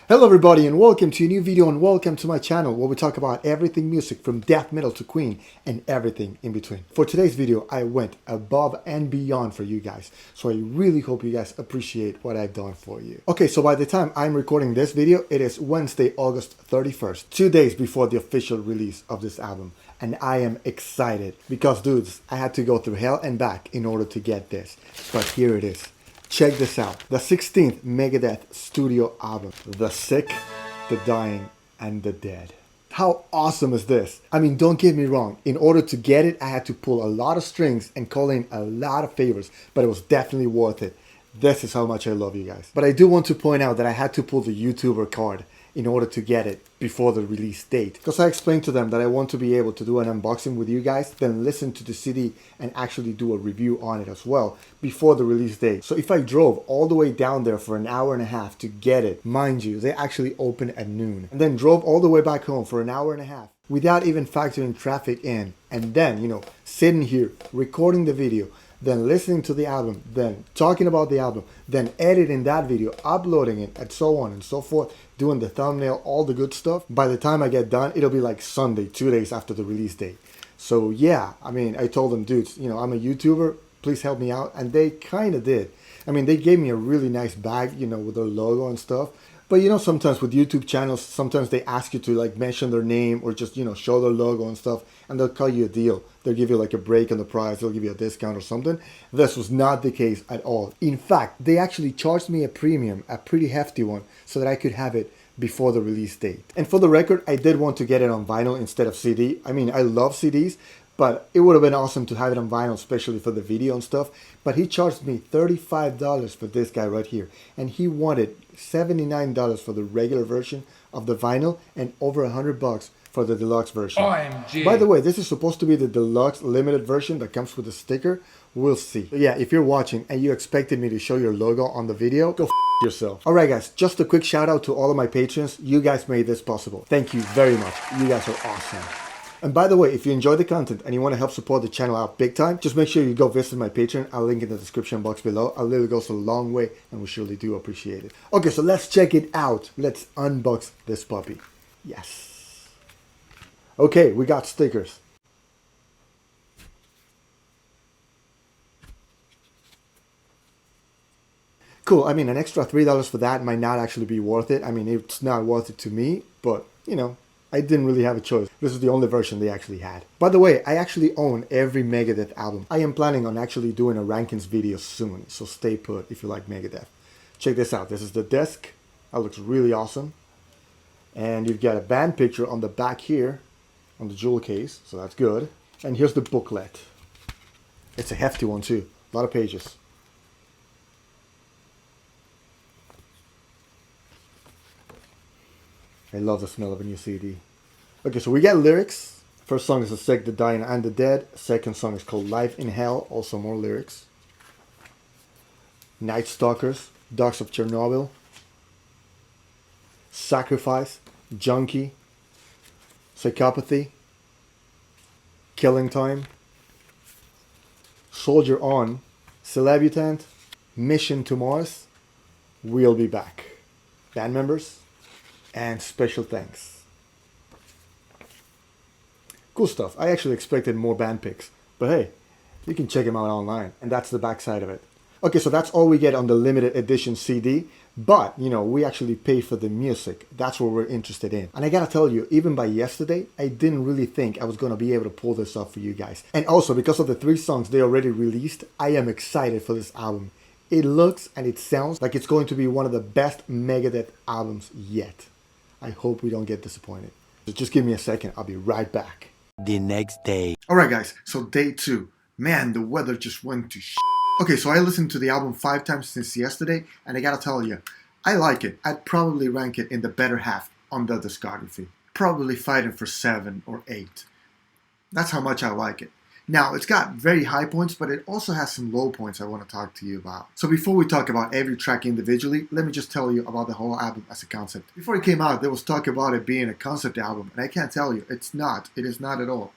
Hello everybody and welcome to a new video and welcome to my channel where we talk about everything music from death metal to Queen and everything in between. For today's video I went above and beyond for you guys, so I really hope you guys appreciate what I've done for you. Okay, so by the time I'm recording this video it is Wednesday, August 31st, 2 days before the official release of this album, and I am excited because dudes, I had to go through hell and back in order to get this, but here it is. Check this out, the 16th Megadeth Studio Album, The Sick, The Dying, and The Dead. How awesome is this? I mean, don't get me wrong, in order to get it, I had to pull a lot of strings and call in a lot of favors, but it was definitely worth it. This is how much I love you guys. But I do want to point out that I had to pull the YouTuber card in order to get it before the release date. Because I explained to them that I want to be able to do an unboxing with you guys, then listen to the CD and actually do a review on it as well before the release date. So if I drove all the way down there for an hour and a half to get it, mind you, they actually open at noon, and then drove all the way back home for an hour and a half without even factoring traffic in, and then, you know, sitting here, recording the video, then listening to the album, then talking about the album, then editing that video, uploading it, and so on and so forth, doing the thumbnail, all the good stuff. By the time I get done, it'll be like Sunday, 2 days after the release date. So yeah, I mean, I told them, dudes, you know, I'm a YouTuber, please help me out, and they kind of did. I mean, they gave me a really nice bag, you know, with their logo and stuff. But you know, sometimes with YouTube channels, sometimes they ask you to like mention their name or just, you know, show their logo and stuff, and they'll cut you a deal. They'll give you like a break on the price, they'll give you a discount or something. This was not the case at all. In fact, they actually charged me a premium, a pretty hefty one, so that I could have it before the release date. And for the record, I did want to get it on vinyl instead of CD. I mean, I love CDs, but it would have been awesome to have it on vinyl, especially for the video and stuff. But he charged me $35 for this guy right here. And he wanted $79 for the regular version of the vinyl and over $100 for the deluxe version. OMG. By the way, this is supposed to be the deluxe limited version that comes with a sticker. We'll see. But yeah, if you're watching and you expected me to show your logo on the video, go yourself. Alright guys, just a quick shout out to all of my patrons. You guys made this possible. Thank you very much. You guys are awesome. And by the way, if you enjoy the content and you want to help support the channel out big time, just make sure you go visit my Patreon. I'll link in the description box below. A little goes a long way and we surely do appreciate it. Okay, so let's check it out. Let's unbox this puppy. Yes. Okay, we got stickers. Cool, I mean, an extra $3 for that might not actually be worth it. I mean, it's not worth it to me, but, you know, I didn't really have a choice. This is the only version they actually had. By the way, I actually own every Megadeth album. I am planning on actually doing a rankings video soon, so stay put if you like Megadeth. Check this out. This is the disc. That looks really awesome. And you've got a band picture on the back here, on the jewel case, so that's good. And here's the booklet. It's a hefty one too. A lot of pages. I love the smell of a new CD. Okay, so we got lyrics. First song is The Sick, The Dying, and The Dead. Second song is called Life in Hell. Also more lyrics. Night Stalkers, Dogs of Chernobyl, Sacrifice, Junkie, Psychopathy, Killing Time, Soldier On, Celebutant, Mission to Mars, We'll Be Back. Band members, and special thanks. Cool stuff. I actually expected more band pics, but hey, you can check them out online, and that's the back side of it. Okay, so that's all we get on the limited edition CD, but, you know, we actually pay for the music. That's what we're interested in. And I gotta tell you, even by yesterday, I didn't really think I was gonna be able to pull this off for you guys. And also, because of the 3 songs they already released, I am excited for this album. It looks and it sounds like it's going to be one of the best Megadeth albums yet. I hope we don't get disappointed. So just give me a second, I'll be right back. The next day. Alright guys, so day 2. Man, the weather just went to shit. Okay, so I listened to the album 5 times since yesterday, and I gotta tell you, I like it. I'd probably rank it in the better half on the discography. Probably fighting for 7 or 8. That's how much I like it. Now, it's got very high points, but it also has some low points I want to talk to you about. So before we talk about every track individually, let me just tell you about the whole album as a concept. Before it came out, there was talk about it being a concept album, and I can't tell you, it's not. It is not at all.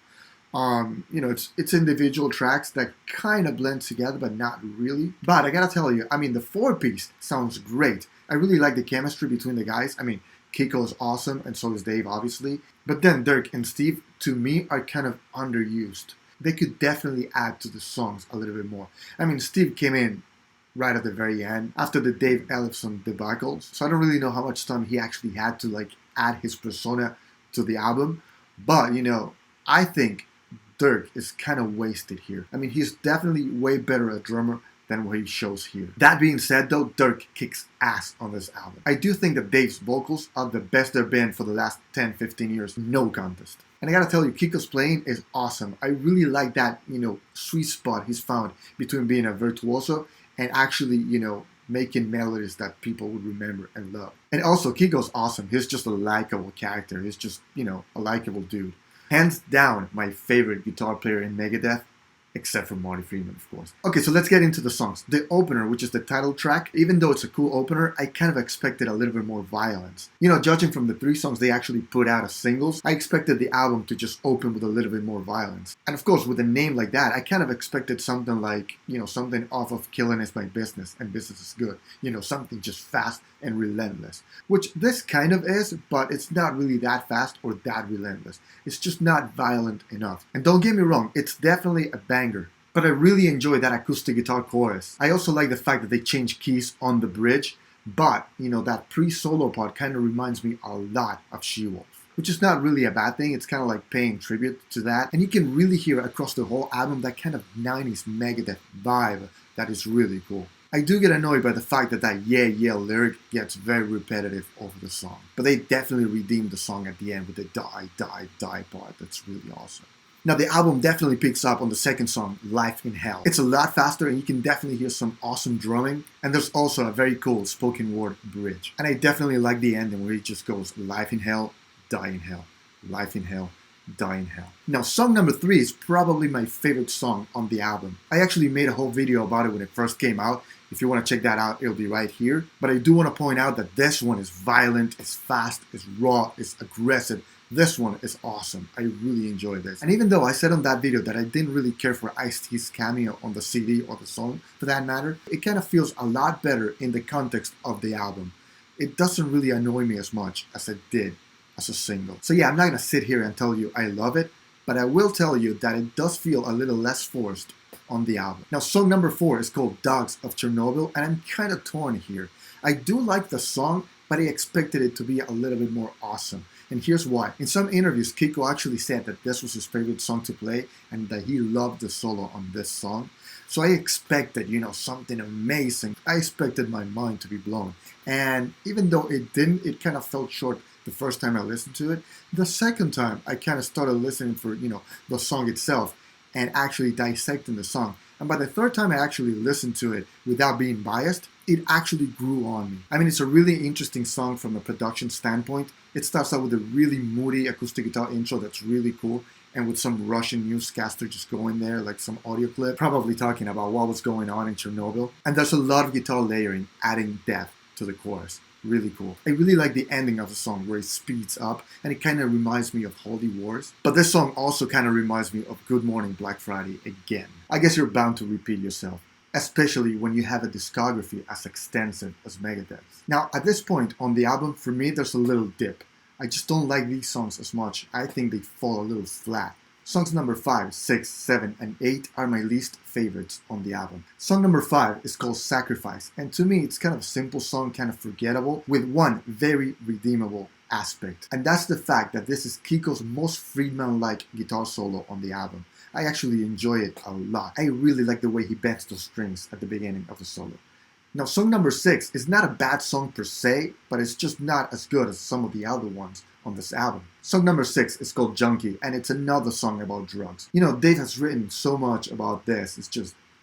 You know, it's individual tracks that kind of blend together, but not really. But I gotta tell you, I mean, the 4-piece sounds great. I really like the chemistry between the guys. I mean, Kiko is awesome, and so is Dave, obviously. But then Dirk and Steve, to me, are kind of underused. They could definitely add to the songs a little bit more. I mean, Steve came in right at the very end after the Dave Ellefson debacle, so I don't really know how much time he actually had to like add his persona to the album. But I think Dirk is kind of wasted here. I mean, he's definitely way better a drummer than what he shows here. That being said though, Dirk kicks ass on this album. I do think that Dave's vocals are the best they've been for the last 10-15 years, no contest. And I gotta tell you, Kiko's playing is awesome. I really like that, sweet spot he's found between being a virtuoso and actually, making melodies that people would remember and love. And also, Kiko's awesome. He's just a likable character. He's just, a likable dude. Hands down, my favorite guitar player in Megadeth, except for Marty Friedman, of course. Okay, so let's get into the songs. The opener, which is the title track, even though it's a cool opener, I kind of expected a little bit more violence. Judging from the 3 songs they actually put out as singles, I expected the album to just open with a little bit more violence. And of course, with a name like that, I kind of expected something like, something off of Killing Is My Business and Business Is Good. Something just fast and relentless. Which this kind of is, but it's not really that fast or that relentless. It's just not violent enough. And don't get me wrong, it's definitely a banger. But I really enjoy that acoustic guitar chorus. I also like the fact that they change keys on the bridge, but, that pre-solo part kind of reminds me a lot of She-Wolf, which is not really a bad thing. It's kind of like paying tribute to that. And you can really hear across the whole album that kind of 90s Megadeth vibe that is really cool. I do get annoyed by the fact that yeah, yeah lyric gets very repetitive over the song. But they definitely redeemed the song at the end with the die, die, die part. That's really awesome. Now the album definitely picks up on the second song, Life in Hell. It's a lot faster and you can definitely hear some awesome drumming. And there's also a very cool spoken word bridge. And I definitely like the ending where it just goes Life in Hell, Die in Hell, Life in Hell, Die in Hell. Now song number 3 is probably my favorite song on the album. I actually made a whole video about it when it first came out. If you want to check that out, it'll be right here. But I do want to point out that this one is violent, it's fast, it's raw, it's aggressive. This one is awesome. I really enjoy this. And even though I said on that video that I didn't really care for Ice-T's cameo on the CD or the song for that matter, it kind of feels a lot better in the context of the album. It doesn't really annoy me as much as it did as a single. So yeah, I'm not going to sit here and tell you I love it, but I will tell you that it does feel a little less forced on the album. Now song number 4 is called Dogs of Chernobyl, and I'm kind of torn here. I do like the song, but I expected it to be a little bit more awesome. And here's why. In some interviews, Kiko actually said that this was his favorite song to play and that he loved the solo on this song. So I expected, something amazing. I expected my mind to be blown. And even though it didn't, it kind of felt short the first time I listened to it. The second time, I kind of started listening for, the song itself and actually dissecting the song. And by the third time I actually listened to it without being biased, it actually grew on me. I mean, it's a really interesting song from a production standpoint. It starts out with a really moody acoustic guitar intro that's really cool, and with some Russian newscaster just going there, like some audio clip, probably talking about what was going on in Chernobyl. And there's a lot of guitar layering, adding depth to the chorus. Really cool. I really like the ending of the song where it speeds up and it kind of reminds me of Holy Wars. But this song also kind of reminds me of Good Morning Black Friday again. I guess you're bound to repeat yourself, especially when you have a discography as extensive as Megadeth's. Now, at this point on the album, for me, there's a little dip. I just don't like these songs as much. I think they fall a little flat. Songs number 5, 6, 7, and 8 are my least favorites on the album. Song number 5 is called Sacrifice, and to me it's kind of a simple song, kind of forgettable, with one very redeemable aspect. And that's the fact that this is Kiko's most Friedman-like guitar solo on the album. I actually enjoy it a lot. I really like the way he bends those strings at the beginning of the solo. Now, song number 6 is not a bad song per se, but it's just not as good as some of the other ones on this album. Song number 6 is called Junkie, and it's another song about drugs. Dave has written so much about this,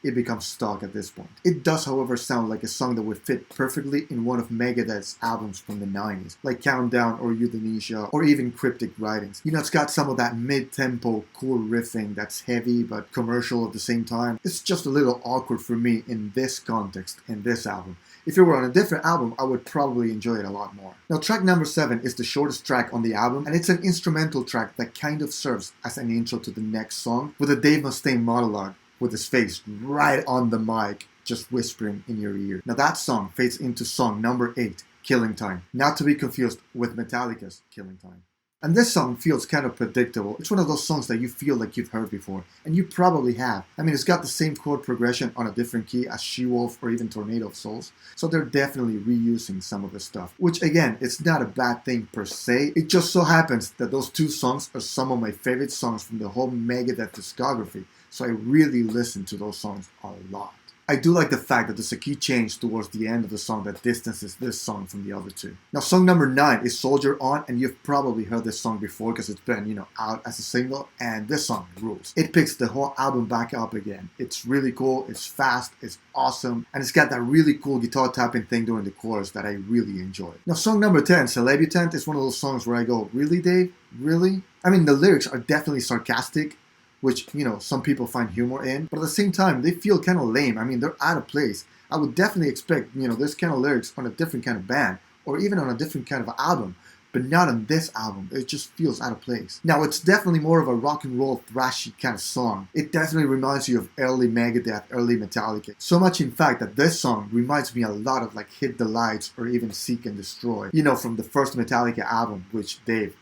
it becomes stock at this point. It does, however, sound like a song that would fit perfectly in one of Megadeth's albums from the 90s, like Countdown or Euthanasia, or even Cryptic Writings. It's got some of that mid-tempo, cool riffing that's heavy but commercial at the same time. It's just a little awkward for me in this context, in this album. If it were on a different album, I would probably enjoy it a lot more. Now, track number 7 is the shortest track on the album, and it's an instrumental track that kind of serves as an intro to the next song, with a Dave Mustaine monologue, with his face right on the mic, just whispering in your ear. Now that song fades into song number 8, Killing Time, not to be confused with Metallica's Killing Time. And this song feels kind of predictable. It's one of those songs that you feel like you've heard before, and you probably have. I mean, it's got the same chord progression on a different key as She-Wolf or even Tornado of Souls, so they're definitely reusing some of the stuff, which again, it's not a bad thing per se. It just so happens that those two songs are some of my favorite songs from the whole Megadeth discography, so I really listen to those songs a lot. I do like the fact that there's a key change towards the end of the song that distances this song from the other two. Now song number 9 is Soldier On, and you've probably heard this song before because it's been, out as a single, and this song rules. It picks the whole album back up again. It's really cool, it's fast, it's awesome, and it's got that really cool guitar tapping thing during the chorus that I really enjoy. Now song number 10, Celebutant, is one of those songs where I go, really Dave? Really? I mean, the lyrics are definitely sarcastic, which, some people find humor in, but at the same time, they feel kind of lame. I mean, they're out of place. I would definitely expect, this kind of lyrics on a different kind of band, or even on a different kind of album, but not on this album. It just feels out of place. Now, it's definitely more of a rock and roll thrashy kind of song. It definitely reminds you of early Megadeth, early Metallica. So much, in fact, that this song reminds me a lot of like Hit the Lights or even Seek and Destroy, from the first Metallica album, which Dave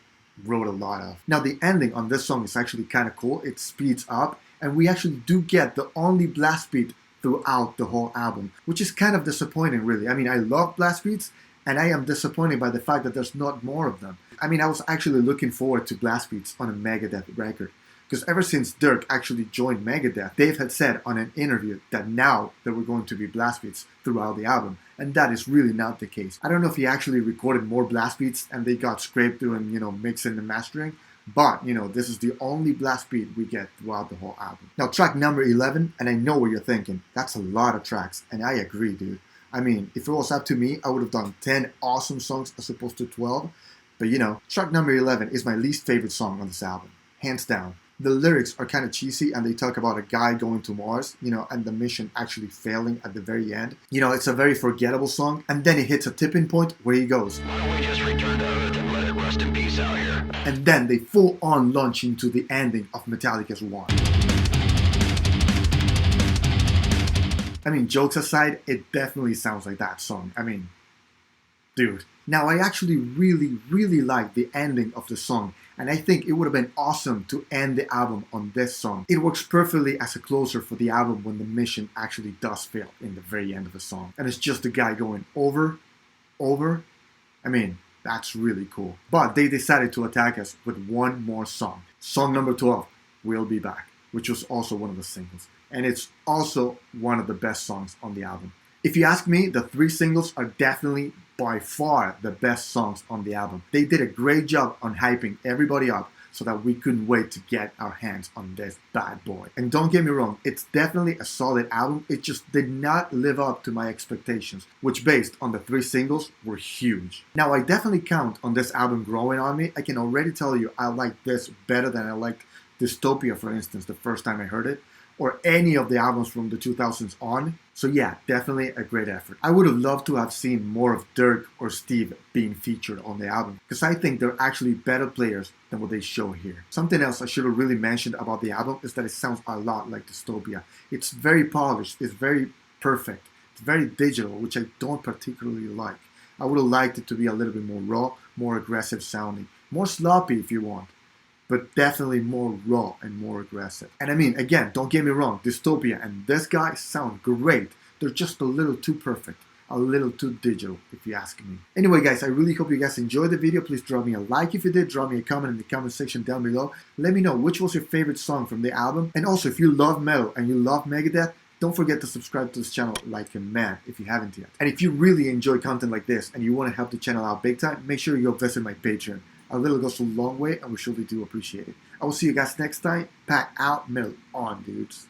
wrote a lot of. Now the ending on this song is actually kind of cool. It speeds up, and we actually do get the only blast beat throughout the whole album, which is kind of disappointing, really. I mean, I love blast beats, and I am disappointed by the fact that there's not more of them. I mean, I was actually looking forward to blast beats on a Megadeth record, because ever since Dirk actually joined Megadeth, Dave had said on an interview that now there were going to be blast beats throughout the album, and that is really not the case. I don't know if he actually recorded more blast beats and they got scraped doing, mixing and mastering, but, this is the only blast beat we get throughout the whole album. Now, track number 11, and I know what you're thinking, that's a lot of tracks, and I agree, dude. I mean, if it was up to me, I would have done 10 awesome songs as opposed to 12, but track number 11 is my least favorite song on this album, hands down. The lyrics are kind of cheesy, and they talk about a guy going to Mars, and the mission actually failing at the very end. It's a very forgettable song, and then it hits a tipping point where he goes, "Why don't we just return to Earth and let it rest in peace out here?" And then they full on launch into the ending of Metallica's One. I mean, jokes aside, it definitely sounds like that song. I mean, dude. Now, I actually really, really like the ending of the song, and I think it would have been awesome to end the album on this song. It works perfectly as a closer for the album when the mission actually does fail in the very end of the song. And it's just the guy going over. I mean, that's really cool. But they decided to attack us with one more song. Song number 12, We'll Be Back, which was also one of the singles. And it's also one of the best songs on the album. If you ask me, the 3 singles are definitely by far the best songs on the album. They did a great job on hyping everybody up so that we couldn't wait to get our hands on this bad boy. And don't get me wrong, it's definitely a solid album. It just did not live up to my expectations, which based on the 3 singles were huge. Now, I definitely count on this album growing on me. I can already tell you I like this better than I liked Dystopia, for instance, the first time I heard it, or any of the albums from the 2000s on. So yeah, definitely a great effort. I would have loved to have seen more of Dirk or Steve being featured on the album, because I think they're actually better players than what they show here. Something else I should have really mentioned about the album is that it sounds a lot like Dystopia. It's very polished, it's very perfect, it's very digital, which I don't particularly like. I would have liked it to be a little bit more raw, more aggressive sounding, more sloppy if you want, but definitely more raw and more aggressive. And I mean, again, don't get me wrong, Dystopia and this guy sound great. They're just a little too perfect, a little too digital, if you ask me. Anyway, guys, I really hope you guys enjoyed the video. Please drop me a like if you did. Drop me a comment in the comment section down below. Let me know which was your favorite song from the album. And also, if you love metal and you love Megadeth, don't forget to subscribe to this channel like a man if you haven't yet. And if you really enjoy content like this and you want to help the channel out big time, make sure you go visit my Patreon. A little goes a long way, and we surely do appreciate it. I will see you guys next time. Pack out, metal on, dudes.